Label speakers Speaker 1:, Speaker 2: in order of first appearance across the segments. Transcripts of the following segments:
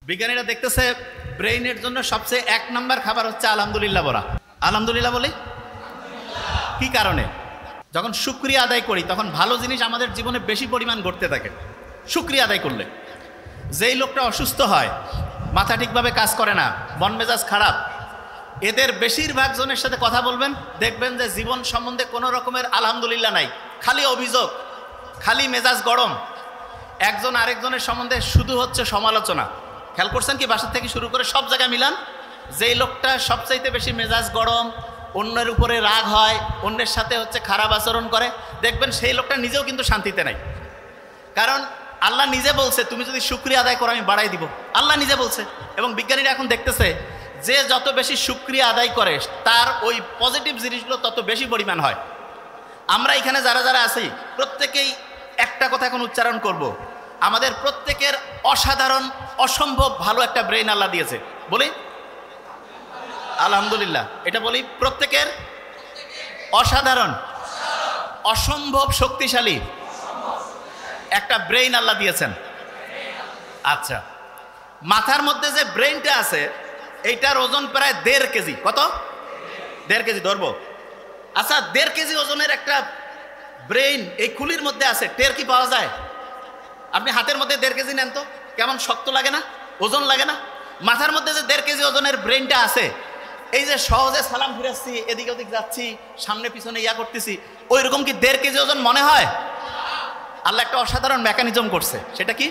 Speaker 1: বিজ্ঞানীরা দেখতেছে ব্রেইনের জন্য সবচেয়ে এক নাম্বার খাবার হচ্ছে আলহামদুলিল্লাহ বলা। আলহামদুলিল্লাহ বলি কি কারণে? যখন শুকরিয়া আদায় করি তখন ভালো জিনিস আমাদের জীবনে বেশি পরিমাণ ঘটতে থাকে। শুকরিয়া আদায় করলে যেই লোকটা অসুস্থ হয়, মাথা ঠিকভাবে কাজ করে না, মন মেজাজ খারাপ, এদের বেশিরভাগ জনের সাথে কথা বলবেন, দেখবেন যে জীবন সম্বন্ধে কোনো রকমের আলহামদুলিল্লাহ নাই, খালি অভিযোগ, খালি মেজাজ গরম। একজন আরেকজনের সম্বন্ধে শুধু হচ্ছে সমালোচনা। খেয়াল করছেন কি? বাসা থেকে শুরু করে সব জায়গায় মিলান, যেই লোকটা সবচাইতে বেশি মেজাজ গরম, অন্যের উপরে রাগ হয়, অন্যের সাথে হচ্ছে খারাপ আচরণ করে, দেখবেন সেই লোকটা নিজেও কিন্তু শান্তিতে নাই। কারণ আল্লাহ নিজে বলছে তুমি যদি শুকরিয়া আদায় করো আমি বাড়াই দিব। আল্লাহ নিজে বলছে। এবং বিজ্ঞানীরা এখন দেখতেছে যে যত বেশি শুকরিয়া আদায় করে তার ওই পজিটিভ জিনিসগুলো তত বেশি পরিমাণ হয়। আমরা এখানে যারা যারা আছি প্রত্যেকেই একটা কথা এখন উচ্চারণ করব, আমাদের প্রত্যেকের অসাধারণ অসম্ভব ভালো একটা ব্রেইন আল্লাহ দিয়েছে। বলি আলহামদুলিল্লাহ। এটা বলি প্রত্যেকের অসাধারণ অসম্ভব শক্তিশালী একটা ব্রেইন আল্লাহ দিয়েছেন। আচ্ছা, মাথার মধ্যে যে ব্রেইনটা আছে এইটার ওজন প্রায় 1.5 কেজি। কত? 1.5 কেজি ধরবো। আচ্ছা, 1.5 কেজি ওজনের একটা ব্রেইন এই খুলির মধ্যে আছে, টের কি পাওয়া যায়? আপনি হাতের মধ্যে 1.5 কেজি নেন তো, কেমন শক্ত লাগে না? ওজন লাগে না? মাথার মধ্যে যে 1.5 কেজি ওজনের ব্রেইনটা আছে, এই যে সহজে সালাম ফিরাচ্ছি, এদিক ওদিক যাচ্ছি, সামনে পিছনে ইয়া করতেছি, ওই রকম কি 1.5 কেজি ওজন মনে হয়? আল্লাহ একটা অসাধারণ মেকানিজম করছে। সেটা কি?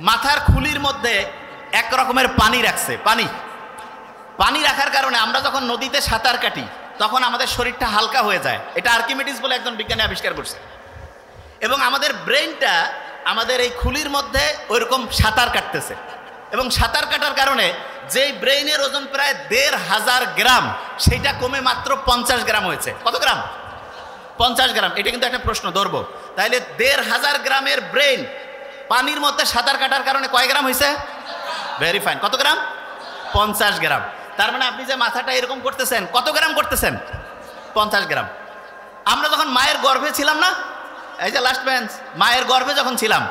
Speaker 1: মাথার খুলির মধ্যে এক রকমের পানি রাখছে। পানি রাখার কারণে আমরা যখন নদীতে সাঁতার কাটি তখন আমাদের শরীরটা হালকা হয়ে যায়। এটা আর্কিমিডিস বলে একজন বিজ্ঞানী আবিষ্কার করছে। এবং আমাদের ব্রেইনটা আমাদের এই খুলির মধ্যে ওইরকম সাঁতার কাটতেছে। এবং সাঁতার কাটার কারণে যেই ব্রেইনের ওজন প্রায় 1,500 গ্রাম, সেইটা কমে মাত্র 50 গ্রাম হয়েছে। কত গ্রাম? 50 গ্রাম। এটা কিন্তু একটা প্রশ্ন ধরবো। তাইলে 1,500 গ্রামের ব্রেইন পানির মধ্যে সাঁতার কাটার কারণে কয় গ্রাম হয়েছে? Very fine. কত গ্রাম? 50 গ্রাম। তার মানে আপনি যে মাথাটা এরকম করতেছেন, কত গ্রাম করতেছেন? 50 গ্রাম। আমরা যখন মায়ের গর্ভে ছিলাম না, এই যে লাস্ট বেঞ্চ, মায়ের গর্ভে যখন ছিলাম,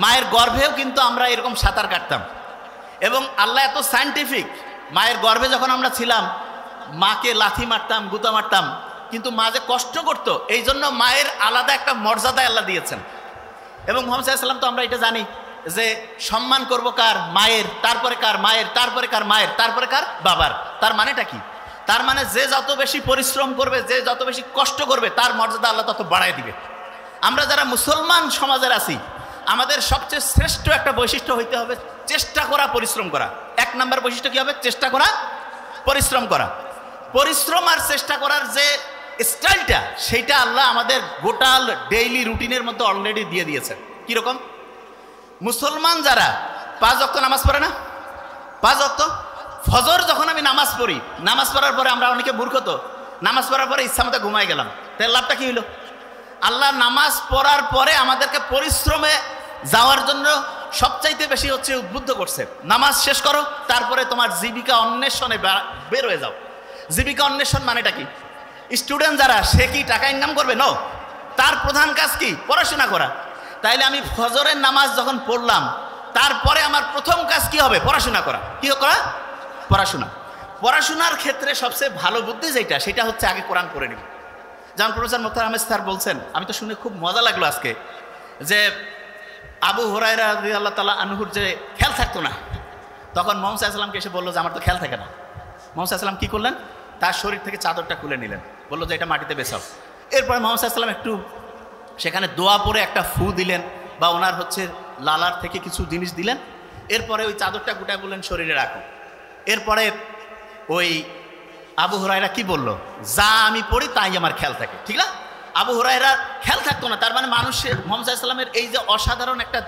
Speaker 1: মায়ের গর্ভেও কিন্তু আমরা এরকম সাঁতার কাটতাম। এবং আল্লাহ এত সায়েন্টিফিক, মায়ের গর্ভে যখন আমরা ছিলাম মাকে লাথি মারতাম, গুতা মারতাম, কিন্তু মা যে কষ্ট করতো, এই জন্য মায়ের আলাদা একটা মর্যাদা আল্লাহ দিয়েছেন। এবং মুহাম্মদ সাল্লাল্লাহু আলাইহি ওয়াসাল্লাম তো আমরা এটা জানি যে সম্মান করব কার? মায়ের, তারপরে কার? মায়ের, তারপরে কার? মায়ের, তারপরে কার? বাবার। তার মানেটা কি? তার মানে যে যত বেশি পরিশ্রম করবে, যে যত বেশি কষ্ট করবে, তার মর্যাদা আল্লাহ তত বাড়ায় দিবে। আমরা যারা মুসলমান সমাজের আছি, আমাদের সবচেয়ে শ্রেষ্ঠ একটা বৈশিষ্ট্য হইতে হবে চেষ্টা করা, পরিশ্রম করা। 1 নাম্বার বৈশিষ্ট্য কি হবে? চেষ্টা করা, পরিশ্রম করা। পরিশ্রম আর চেষ্টা করার যে স্টাইলটা, সেইটা আল্লাহ আমাদের গোটাল ডেইলি রুটিনের মধ্যে অলরেডি দিয়ে দিয়েছেন। কিরকম? মুসলমান যারা 5 ওয়াক্ত নামাজ পড়ে না, 5 ওয়াক্ত ফজর যখন আমি নামাজ পড়ি, নামাজ পড়ার পরে আমরা অনেকে মূর্খ, তো নামাজ পড়ার পরে ইচ্ছা মতো ঘুমাই গেলাম, তাই লাভটা কি হইলো? আল্লাহ নামাজ পড়ার পরে আমাদেরকে পরিশ্রমে যাওয়ার জন্য সবচাইতে বেশি হচ্ছে উদ্বুদ্ধ করছে। নামাজ শেষ করো, তারপরে তোমার জীবিকা অন্বেষণে বের হয়ে যাও। জীবিকা অন্বেষণ মানেটা কি? স্টুডেন্ট যারা, সে কি টাকা ইনকাম করবে? নো, তার প্রধান কাজ কি? পড়াশোনা করা। তাইলে আমি ফজরের নামাজ যখন পড়লাম, তারপরে আমার প্রথম কাজ কি হবে? পড়াশোনা করা। কি করা? পড়াশোনা। পড়াশোনার ক্ষেত্রে সবচেয়ে ভালো বুদ্ধি যেটা, সেটা হচ্ছে আগে কোরআন পড়ে নিব। যেমন প্রফেসর মুখতার আহমেদ স্যার বলছেন, আমি তো শুনে খুব মজা লাগলো আজকে, যে আবু হুরায়রা রাদিয়াল্লাহু তাআলা আনহুর যে খেয়াল থাকতো না, তখন মুহাম্মদ সাল্লাল্লাহু আলাইহি ওয়াসাল্লামকে এসে বললো যে আমার তো খেয়াল থাকে না। মুহাম্মদ সাল্লাল্লাহু আলাইহি ওয়াসাল্লাম কি করলেন? তার শরীর থেকে চাদরটা খুলে নিলেন, বললো যে এটা মাটিতে বেছাও। এরপরে মুহাম্মদ সাল্লাল্লাহু আলাইহি ওয়াসাল্লাম একটু সেখানে দোয়া পড়ে একটা ফু দিলেন, বা ওনার হচ্ছে লালার থেকে কিছু জিনিস দিলেন। এরপরে ওই চাদরটা গোটায় বললেন শরীরে রাখো। এরপরে ওই আবু হুরায়রা কি বললো? যা আমি পড়ি তাই আমার খেয়াল থাকে। ঠিক না? আবু হুরায়রার খেয়াল থাকতো না। তার মানে মানুষের মুহাম্মদ সাল্লাল্লাহু আলাইহি ওয়াসাল্লামের এই যে অসাধারণ একটা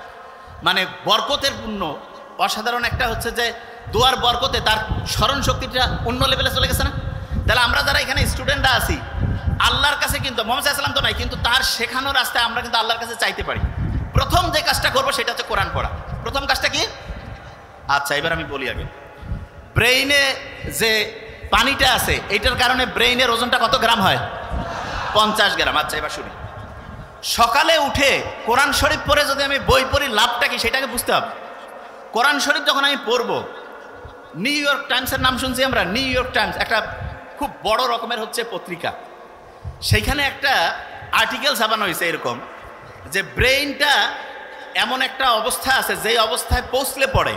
Speaker 1: মানে বরকতের পূর্ণ অসাধারণ একটা হচ্ছে যে দোয়ার বরকতে তার স্মরণ শক্তিটা অন্য লেভেলে চলে গেছে না? তাহলে আমরা যারা এখানে স্টুডেন্টরা আছি, আল্লাহর কাছে কিন্তু মুহাম্মদ সাল্লাল্লাহু আলাইহি ওয়াসাল্লাম তো নাই, কিন্তু তার শেখানো রাস্তায় আমরা কিন্তু আল্লাহর কাছে চাইতে পারি। প্রথম যে কাজটা করবো সেটা হচ্ছে কোরআন পড়া। প্রথম কাজটা কি? আচ্ছা, এবার আমি বলি আগে। ব্রেইনে যে পানিটা আছে, এইটার কারণে ব্রেইনের ওজনটা কত গ্রাম হয়? 50 গ্রাম। আচ্ছা, এবার শুনি। সকালে উঠে কোরআন শরীফ পড়ে যদি আমি বই পড়ি, লাভটা কি সেটাকে বুঝতে হবে। কোরআন শরীফ যখন আমি পড়ব, নিউ ইয়র্ক টাইমসের নাম শুনছি আমরা, নিউ ইয়র্ক টাইমস একটা খুব বড় রকমের হচ্ছে পত্রিকা, সেইখানে একটা আর্টিকেল ছাপানো হয়েছে এরকম যে ব্রেইনটা এমন একটা অবস্থা আছে যেই অবস্থায় পৌঁছলে পড়ে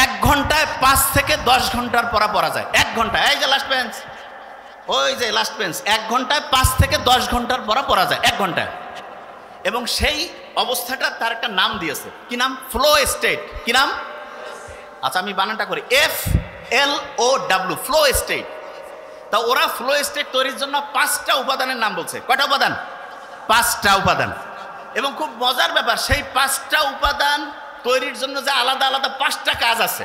Speaker 1: 1 ঘন্টায় 5 থেকে 10 ঘন্টার পড়া যায়। 1 ঘন্টায়, এই যে লাস্ট বেঞ্চ, ওই যে লাস্ট বেঞ্চ, 1 ঘন্টায় 5 থেকে 10 ঘন্টার পড়া যায় 1 ঘন্টায়। এবং সেই অবস্থাটা তার একটা নাম দিয়েছে, কি নাম? Flow state. কি নাম? আচ্ছা আমি বানানটা করি, FLOW, ফ্লো স্টেট। তা ওরা ফ্লো স্টেট তৈরির জন্য 5টা উপাদানের নাম বলছে। কয়টা উপাদান? 5টা উপাদান। এবং খুব মজার ব্যাপার, সেই 5টা উপাদান তৈরির জন্য যে আলাদা আলাদা 5টা কাজ আছে,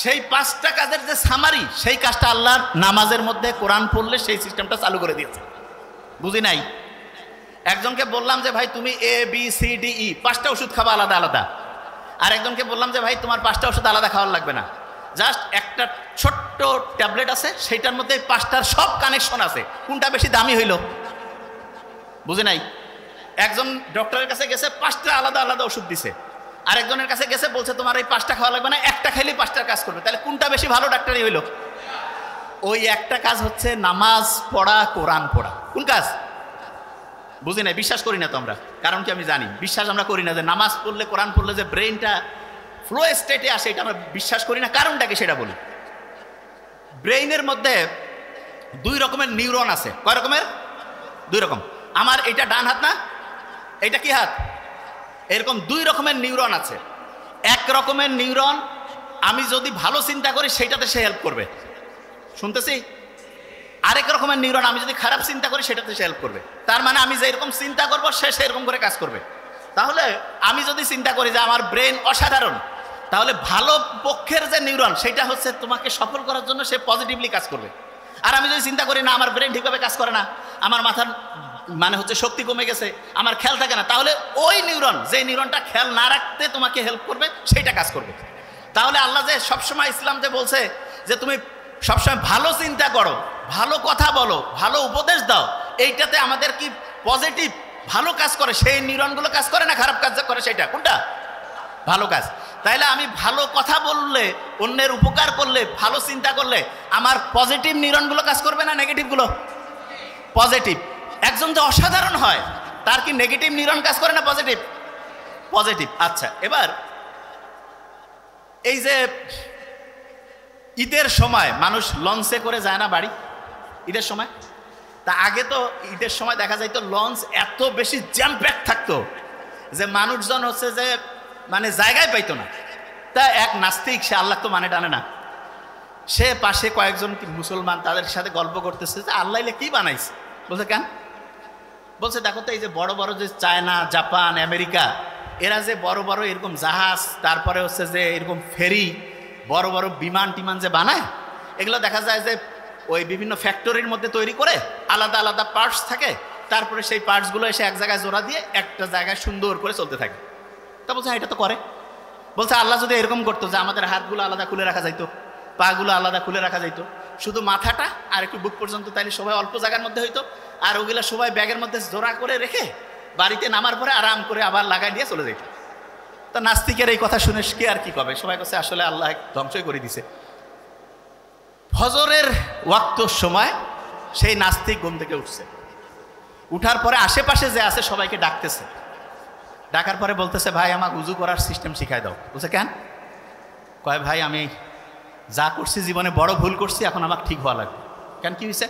Speaker 1: সেই 5টা কাজের যে সামারি, সেই কাজটা আল্লাহর নামাজের মধ্যে কোরআন পড়লে সেই সিস্টেমটা চালু করে দিয়েছে। বুঝি নাই? একজনকে বললাম যে ভাই তুমি ABCDE 5টা ওষুধ খাবা আলাদা আলাদা, আর একজনকে বললাম যে ভাই তোমার 5টা ওষুধ আলাদা খাওয়ার লাগবে না, জাস্ট একটা ছোট্ট ট্যাবলেট আছে, সেইটার মধ্যে 5টার সব কানেকশন আছে, কোনটা বেশি দামি হইল? বুঝি নাই? একজন ডক্টরের কাছে গেছে, 5টা আলাদা আলাদা ওষুধ দিছে, আর একজনের কাছে গেছে বলছে তোমার এই 5টা খাওয়া লাগবে না, একটা খাইলেই 5টার কাজ করবে। তাহলে কোনটা বেশি ভালো ডাক্তারই হইল? ওই একটা কাজ হচ্ছে নামাজ পড়া, কোরআন পড়া। কোন কাজ? বুঝি নাই, বিশ্বাস করি না তো আমরা। কারণ কি আমি জানি, বিশ্বাস আমরা করি না যে নামাজ পড়লে, কোরআন পড়লে যে ব্রেইনটা ফ্লো স্টেটে আসে, এটা আমরা বিশ্বাস করি না। কারণটা কি সেটা বলি। ব্রেইনের মধ্যে 2 রকমের নিউরন আছে। কয় রকমের? 2 রকম। আমার এটা ডান হাত না, এটা কি হাত? এরকম 2 রকমের নিউরন আছে। এক রকমের নিউরন আমি যদি ভালো চিন্তা করি সেইটাতে সে হেল্প করবে, শুনতেছি। আরেক রকমের নিউরন আমি যদি খারাপ চিন্তা করি সেটাতে সে হেল্প করবে। তার মানে আমি যেরকম চিন্তা করবো সে সেরকম করে কাজ করবে। তাহলে আমি যদি চিন্তা করি যে আমার ব্রেন অসাধারণ, তাহলে ভালো পক্ষের যে নিউরন সেটা হচ্ছে তোমাকে সফল করার জন্য সে পজিটিভলি কাজ করবে। আর আমি যদি চিন্তা করি না আমার ব্রেন ঠিকভাবে কাজ করে না, আমার মাথার মানে হচ্ছে শক্তি কমে গেছে, আমার খেয়াল থাকে না, তাহলে ওই নিউরন, যে নিউরনটা খেয়াল না রাখতে তোমাকে হেল্প করবে, সেইটা কাজ করবে। তাহলে আল্লাহ যে সবসময় ইসলাম যে বলছে যে তুমি সবসময় ভালো চিন্তা করো, ভালো কথা বলো, ভালো উপদেশ দাও, এইটাতে আমাদের কি পজিটিভ ভালো কাজ করে, সেই নিউরনগুলো কাজ করে না খারাপ কাজ করে? সেটা কোনটা? ভালো কাজ। তাইলে আমি ভালো কথা বললে, অন্যের উপকার করলে, ভালো চিন্তা করলে আমার পজিটিভ নিউরনগুলো কাজ করবে না নেগেটিভগুলো? পজিটিভ। একজন যে অসাধারণ হয় তার কি নেগেটিভ নিউরন কাজ করে না পজিটিভ? পজিটিভ। আচ্ছা, এবার এই যে ঈদের সময় মানুষ লঞ্চে করে যায় না বাড়ি, ঈদের সময়? তা আগে তো ঈদের সময় দেখা যাইতো লঞ্চ এত বেশি জ্যাম প্যাক থাকতো যে মানুষজন হচ্ছে যে মানে জায়গায় পাইতো না। তা এক নাস্তিক, সে আল্লাহ তো মানে টানে না, সে পাশে কয়েকজন মুসলমান তাদের সাথে গল্প করতেছে যে আল্লাহ কি বানাইছে। বলছে কেন? বলছে দেখো তো এই যে বড় বড় যে চায়না, জাপান, আমেরিকা, এরা যে বড় বড় এরকম জাহাজ, তারপরে হচ্ছে যে এরকম ফেরি, বড় বড় বিমান টিমান যে বানায়, এগুলো দেখা যায় যে ওই বিভিন্ন ফ্যাক্টরির মধ্যে তৈরি করে, আলাদা আলাদা পার্টস থাকে, তারপরে সেই পার্টসগুলো এসে এক জায়গায় জোড়া দিয়ে একটা জায়গায় সুন্দর করে চলতে থাকে। তা বলছে এটা তো করে। বলছে আল্লাহ যদি এরকম করতো যে আমাদের হাতগুলো আলাদা খুলে রাখা যাইতো, পাগুলো আলাদা খুলে রাখা যাইতো, শুধু মাথাটা আর একটু বুক পর্যন্ত, তাইলে সবাই অল্প জায়গার মধ্যে হইতো, আর ওগুলো সবাই ব্যাগের মধ্যে জোড়া করে রেখে বাড়িতে নামার পরে আরাম করে আবার লাগাই দিয়ে চলে যেত। তা নাস্তিকের এই কথা শুনে কে আর কি কবে, সবাই কাছে আসলে আল্লাহ ধ্বংসই করে দিছে। ফজরের ওয়াক্তর সময় সেই নাস্তিক ঘুম থেকে উঠছে, উঠার পরে আশেপাশে যে আছে সবাইকে ডাকতেছে, ডাকার পরে বলতেছে ভাই আমাকে উজু করার সিস্টেম শিখাই দাও। বলছে কেন? কয় ভাই আমি যা করছি জীবনে বড় ভুল করছি, এখন আমাকে ঠিক হওয়া লাগবে। কেন, কি হয়েছে?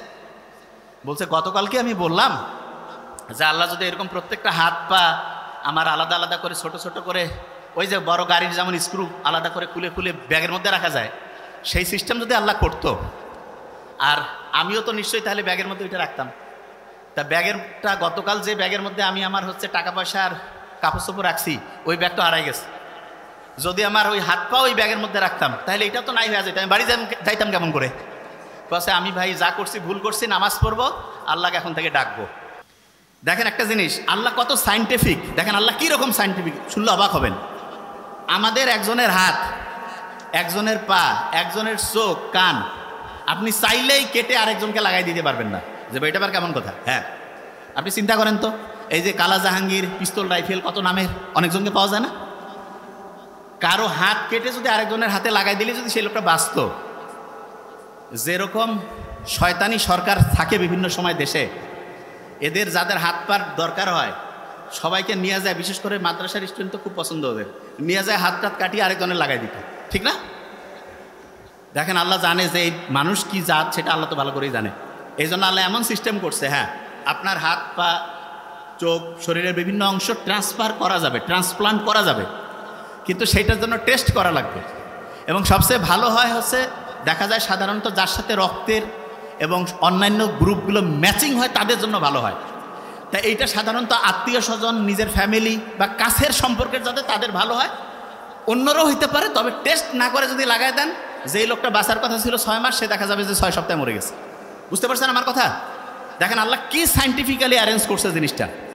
Speaker 1: বলছে গতকালকে আমি বললাম যে আল্লাহ যদি এরকম প্রত্যেকটা হাত পা আমার আলাদা আলাদা করে ছোট ছোট করে, ওই যে বড় গাড়ির যেমন স্ক্রু আলাদা করে খুলে খুলে ব্যাগের মধ্যে রাখা যায়, সেই সিস্টেম যদি আল্লাহ করতো, আর আমিও তো নিশ্চয়ই তাহলে ব্যাগের মধ্যে ওইটা রাখতাম। তা ব্যাগেরটা গতকাল যে ব্যাগের মধ্যে আমি আমার হচ্ছে টাকা পয়সা আর কাপড় চোপড় রাখছি, ওই ব্যাগটা হারাই গেছে। যদি আমার ওই হাত পা ওই ব্যাগের মধ্যে রাখতাম তাহলে এটা তো নাই হয়ে যেত, আমি বাড়ি যাইতাম কেমন করে? বলছে আমি ভাই যা করছি ভুল করছি, নামাজ পড়বো, আল্লাহকে এখন থেকে ডাকবো। দেখেন একটা জিনিস, আল্লাহ কত সাইন্টিফিক, দেখেন আল্লাহ কীরকম সাইন্টিফিক, শুনলে অবাক হবেন। আমাদের একজনের হাত, একজনের পা, একজনের চোখ, কান আপনি চাইলেই কেটে আরেকজনকে লাগাই দিতে পারবেন না, যে এটা আবার কেমন কথা? হ্যাঁ, আপনি চিন্তা করেন তো, এই যে কালা জাহাঙ্গীর, পিস্তল রাইফেল, কত নামের অনেকজনকে পাওয়া যায় না? কারো হাত কেটে যদি আরেকজনের হাতে লাগাই দিলে যদি সেই লোকটা বাঁচত, যেরকম শয়তানি সরকার থাকে বিভিন্ন সময় দেশে, এদের যাদের হাত পার দরকার হয় সবাইকে নিয়ে যায়, বিশেষ করে মাদ্রাসার স্টুডেন্ট তো খুব পছন্দ ওদের, নিয়ে যায় হাত টাত কাটিয়ে আরেকজনের লাগাই দিত, ঠিক না? দেখেন আল্লাহ জানে যে এই মানুষ কি জাত সেটা আল্লাহ তো ভালো করেই জানে। এই জন্য আল্লাহ এমন সিস্টেম করছে, হ্যাঁ আপনার হাত পা চোখ শরীরের বিভিন্ন অংশ ট্রান্সফার করা যাবে, ট্রান্সপ্লান্ট করা যাবে, কিন্তু সেইটার জন্য টেস্ট করা লাগবে। এবং সবচেয়ে ভালো হয় হচ্ছে দেখা যায় সাধারণত যার সাথে রক্তের এবং অন্যান্য গ্রুপগুলো ম্যাচিং হয় তাদের জন্য ভালো হয়। তা এইটা সাধারণত আত্মীয় স্বজন, নিজের ফ্যামিলি বা কাছের সম্পর্কের যাদের তাদের ভালো হয়, অন্যরাও হইতে পারে, তবে টেস্ট না করে যদি লাগাই দেন, যেই লোকটা বাঁচার কথা ছিল 6 মাস সে দেখা যাবে যে 6 সপ্তাহে মরে গেছে। বুঝতে পারছেন আমার কথা? দেখেন আল্লাহ কি সাইন্টিফিক্যালি অ্যারেঞ্জ করছে জিনিসটা।